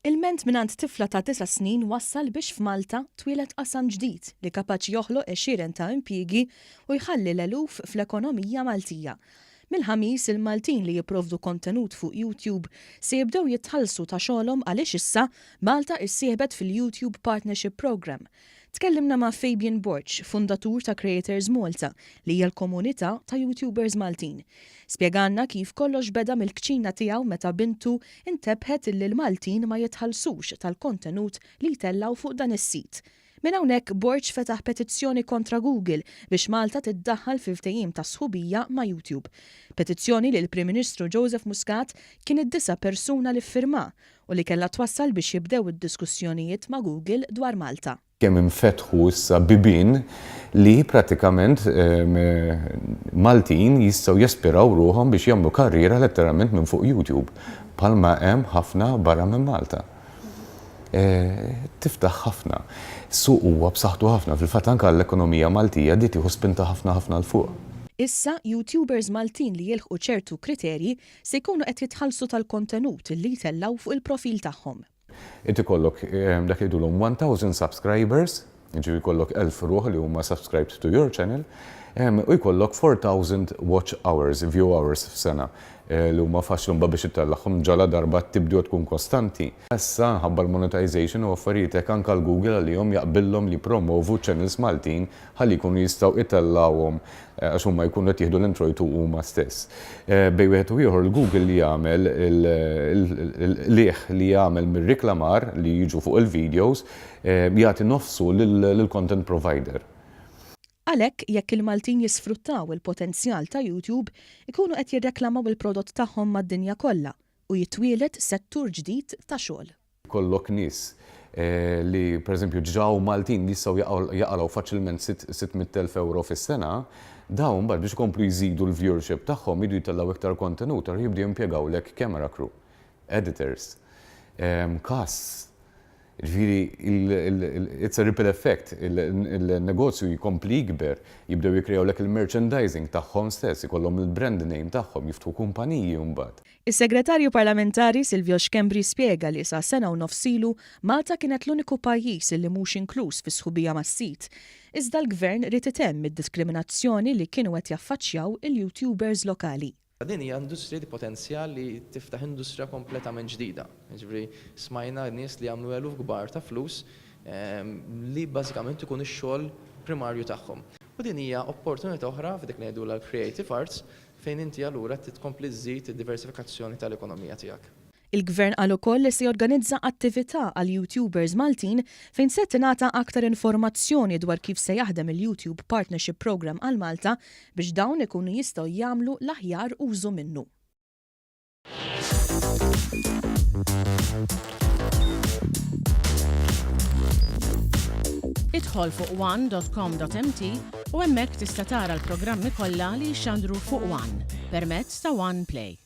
Il-ment minant tifla ta' 9 snin wassal biex f'Malta twilet qasam ġdid li kapaċi joħloq 20 ta' impjiegi u jħalli l-eluf fl-ekonomija Maltija. Mill-ħamis il-Maltin li jipprovdu kontenut fuq YouTube se jibdew jitħallsu ta' xogħolhom għaliex issa Malta issieħbet fil-YouTube Partnership Program. Tkellimna ma' Fabian Borch, fundatur ta' Creators Malta, li hija l-komunità ta' YouTubers Maltin. Spjeganna kif kollox beda mill-kċina tiegħu meta bintu intebħet li l-Maltin ma jitħallsux tal-kontenut li jtellaw fuq dan is-sit. Minn hawnhekk Borch fetaħ petizzjoni kontra Google biex Malta tiddaħħal fil-ftehim ta' sħubija ma' YouTube. Petizzjoni li l-Prim Ministru Joseph Muscat kien id-9 persuna li ffirma u li kellha twassal biex jibdew id-diskussjonijiet ma' Google dwar Malta. Kemm infetħu issa bibien li pratikament Maltin jistgħu jespiraw ruhom biex jagħmlu karriera letteralment minn fuq YouTube, bħalma hemm ħafna barra minn Malta. Tiftaħ ħafna. Suq huwa b'saħħtu ħafna fil-fatt anke l-ekonomija Maltija di tieħu spinta ħafna l fuq. Issa, YouTubers Maltin li jilħqu ċertu kriterji se jkunu qed jitħallsu tal-kontenut li jtellaw fuq il-profil tagħhom. Inti kollok dak jgħidulhom 1000 subscribers, jiġri jkollok 1000 ruħ li huma subscribed to your channel, u jkollok 4000 watch hours, view hours f'sena li huma faċli biex ittellaħħom ġala darba tibdew tkun kostanti. Issa ħabba l-monetization u affarijiet hekk anke l-Google għalihom jaqbillhom li promovu channels Maltin ħalli jkunu jistgħu itellawhom għax huma jkunu qed jieħdu l-introjtu huma stess. Bej wieħed u ieħor il-Google li jagħmel li jagħmel mir-riklamar li jiġu fuq il-videos jagħti nofsu lill-content provider. Għalhekk jekk il-Maltin jisfruttaw il-potenzjal ta' YouTube, ikunu qed jirreklamaw il-prodott tagħhom mad-dinja kollha u jitwieled settur ġdid ta' xogħol. Kollok nies li pereżempju ġraw Maltin jistgħu jaqalgħu faċilment 600,000 euro fis-sena, dawn mbagħad biex ikomplu jżidu l-viewership tagħhom jridu jtellgħu iktar kontenut u jibdew jimpjegawlek camera crew, editors, casts. It's a ripple effect. Il-negozju jkompli jikber, jibdew jikrejawlek il-merchandising tagħhom stess, ikollhom il-brand name tagħhom, jiftħu kumpaniji mbagħad. Is-Segretarju Parlamentari Silvio Xkembri spjega li sa sena u nofsilu Malta kienet l-uniku pajjiż li mhux inkluż fis-sħubija mas-sit. Iżda l-Gvern rid itemm id-diskriminazzjoni li kienu qed jaffaċċjaw il-YouTubers lokali. Din hija industrija di potenzjal li tiftaħ industrija kompletament ġdida. Ġifri smajna nies li jagħmlu eluf kbar ta' flus li bażikament ikun ix-xogħol primarju tagħhom. U din hija opportunità oħra f'dik li ngħidu l-creative arts fejn inti allura titkompli żżid id-diversifikazzjoni tal-ekonomija tiegħek. Il-Gvern qal ukoll li se jorganizza attività għal YouTubers Maltin fejn se tingħata aktar informazzjoni dwar kif se jaħdem il-YouTube Partnership Program għal Malta biex dawn ikunu jistgħu jagħmlu l-aħjar użu minnu. Idħol fuq one.com.mt u hemmhekk tista' tara l-programmi kollha li jxandru fuq One permezz ta' One Play.